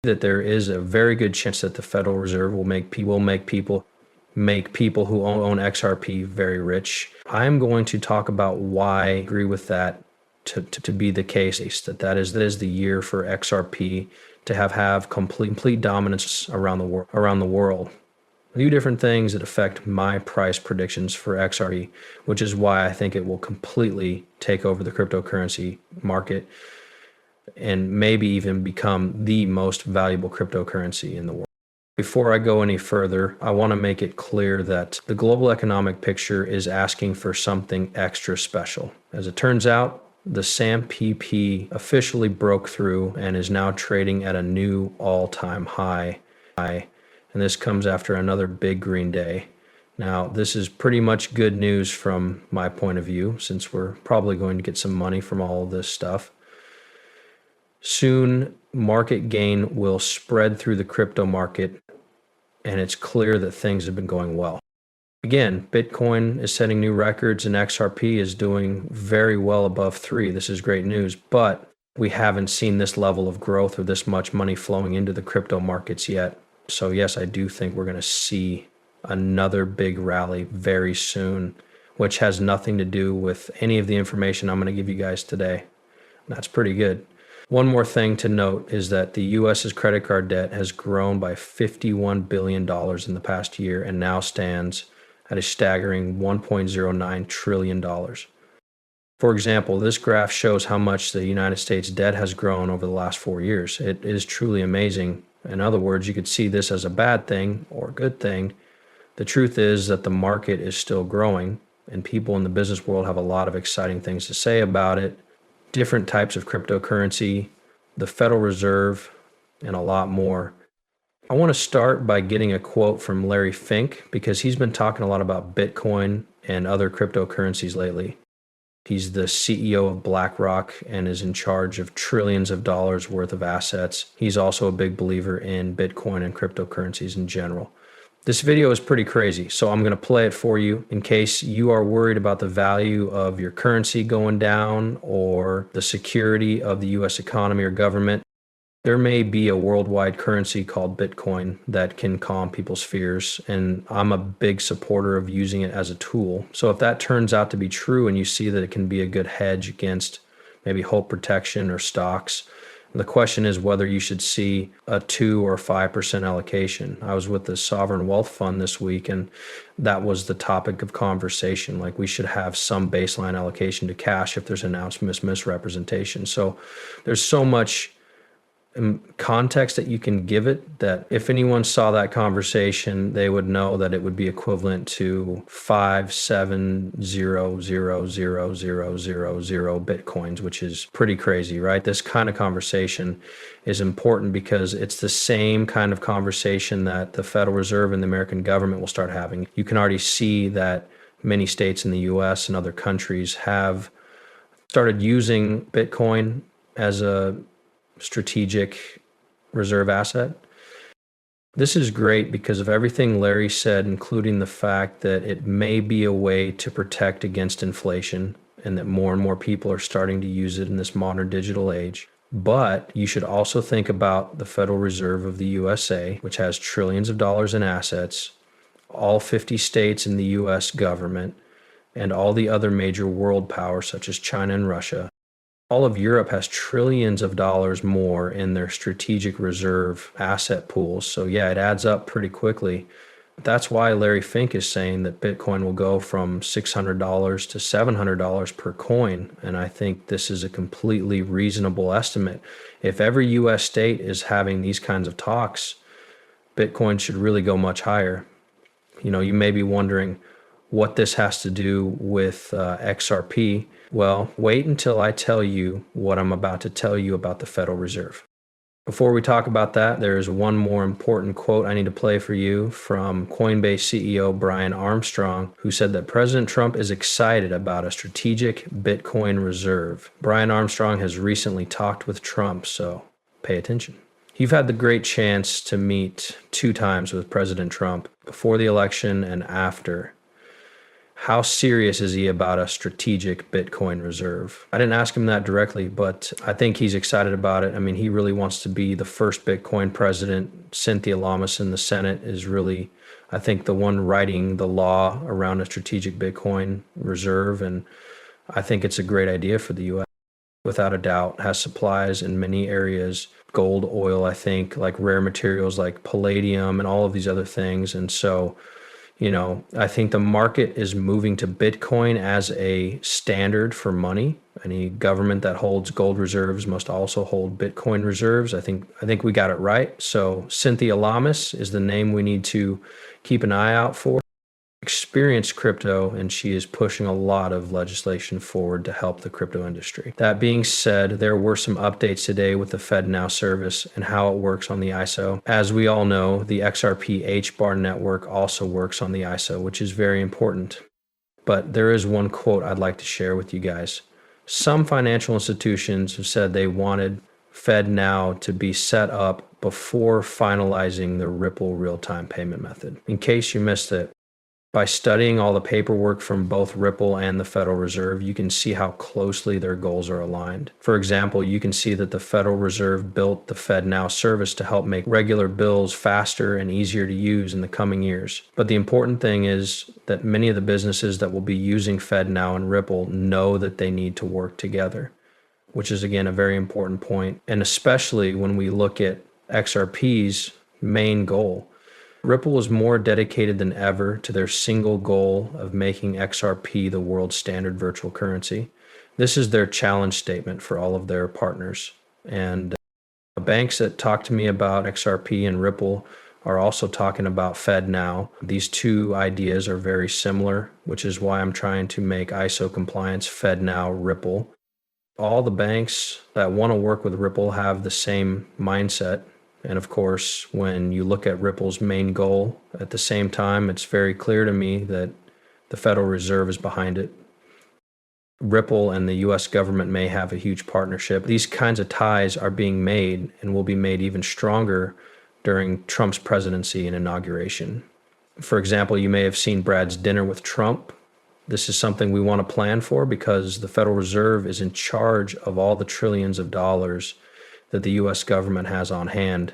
that there is a very good chance that the Federal Reserve will make people who own XRP very rich. I'm going to talk about why I agree with that to be the case, that is the year for XRP to have complete dominance around the world. A few different things that affect my price predictions for XRP, which is why I think it will completely take over the cryptocurrency market and maybe even become the most valuable cryptocurrency in the world. Before I go any further, I want to make it clear that the global economic picture is asking for something extra special. As it turns out, the SAMPP officially broke through and is now trading at a new all-time high. And this comes after another big green day. Now, this is pretty much good news from my point of view, since we're probably going to get some money from all of this stuff. Soon, market gain will spread through the crypto market, and it's clear that things have been going well. Again, Bitcoin is setting new records and XRP is doing very well above 3. This is great news, but we haven't seen this level of growth or this much money flowing into the crypto markets yet. So yes, I do think we're going to see another big rally very soon, which has nothing to do with any of the information I'm going to give you guys today. That's pretty good. One more thing to note is that the U.S.'s credit card debt has grown by $51 billion in the past year and now stands at a staggering $1.09 trillion. For example, this graph shows how much the United States debt has grown over the last 4 years. It is truly amazing. In other words, you could see this as a bad thing or a good thing. The truth is that the market is still growing, and people in the business world have a lot of exciting things to say about it. Different types of cryptocurrency, the Federal Reserve, and a lot more. I want to start by getting a quote from Larry Fink because he's been talking a lot about Bitcoin and other cryptocurrencies lately. He's the CEO of BlackRock and is in charge of trillions of dollars worth of assets. He's also a big believer in Bitcoin and cryptocurrencies in general. This video is pretty crazy, so I'm going to play it for you in case you are worried about the value of your currency going down or the security of the U.S. economy or government. There may be a worldwide currency called Bitcoin that can calm people's fears, and I'm a big supporter of using it as a tool. So if that turns out to be true and you see that it can be a good hedge against maybe hope protection or stocks, the question is whether you should see a 2 or 5% allocation. I was with the Sovereign Wealth Fund this week, and that was the topic of conversation. Like, we should have some baseline allocation to cash if there's announced misrepresentation. So there's so much context that you can give it that if anyone saw that conversation, they would know that it would be equivalent to 5,700,000 Bitcoins, which is pretty crazy, right? This kind of conversation is important because it's the same kind of conversation that the Federal Reserve and the American government will start having. You can already see that many states in the US and other countries have started using Bitcoin as a strategic reserve asset. This is great because of everything Larry said, including the fact that it may be a way to protect against inflation and that more and more people are starting to use it in this modern digital age. But you should also think about the Federal Reserve of the USA, which has trillions of dollars in assets, all 50 states in the US government, and all the other major world powers such as China and Russia. All of Europe has trillions of dollars more in their strategic reserve asset pools. So yeah, it adds up pretty quickly. That's why Larry Fink is saying that Bitcoin will go from $600 to $700 per coin. And I think this is a completely reasonable estimate. If every US state is having these kinds of talks, Bitcoin should really go much higher. You know, you may be wondering what this has to do with XRP. Well, wait until I tell you what I'm about to tell you about the Federal Reserve. Before we talk about that, there is one more important quote I need to play for you from Coinbase CEO Brian Armstrong, who said that President Trump is excited about a strategic Bitcoin reserve. Brian Armstrong has recently talked with Trump, so pay attention. You've had the great chance to meet 2 times with President Trump, before the election and after. how serious is he about a strategic Bitcoin reserve? I didn't ask him that directly, but I think he's excited about it. I mean, he really wants to be the first Bitcoin president. Cynthia Lamas in the Senate is really, I think, the one writing the law around a strategic Bitcoin reserve. And I think it's a great idea for the U.S. Without a doubt, has supplies in many areas, gold, oil, I think, like rare materials like palladium and all of these other things. And so, I think the market is moving to Bitcoin as a standard for money. Any government that holds gold reserves must also hold Bitcoin reserves. I think we got it right. So Cynthia Lamas is the name we need to keep an eye out for. Experienced crypto, and she is pushing a lot of legislation forward to help the crypto industry. That being said, there were some updates today with the FedNow service and how it works on the ISO. As we all know, the XRP H-bar network also works on the ISO, which is very important. But there is one quote I'd like to share with you guys. Some financial institutions have said they wanted FedNow to be set up before finalizing the Ripple real-time payment method. In case you missed it, by studying all the paperwork from both Ripple and the Federal Reserve, you can see how closely their goals are aligned. For example, you can see that the Federal Reserve built the FedNow service to help make regular bills faster and easier to use in the coming years. But the important thing is that many of the businesses that will be using FedNow and Ripple know that they need to work together, which is, again, a very important point. And especially when we look at XRP's main goal. Ripple is more dedicated than ever to their single goal of making XRP the world standard virtual currency. This is their challenge statement for all of their partners. And banks that talk to me about XRP and Ripple are also talking about FedNow. These two ideas are very similar, which is why I'm trying to make ISO compliance FedNow Ripple. All the banks that want to work with Ripple have the same mindset. And of course, when you look at Ripple's main goal, at the same time, it's very clear to me that the Federal Reserve is behind it. Ripple and the U.S. government may have a huge partnership. These kinds of ties are being made and will be made even stronger during Trump's presidency and inauguration. For example, you may have seen Brad's dinner with Trump. This is something we want to plan for because the Federal Reserve is in charge of all the trillions of dollars that the U.S. government has on hand.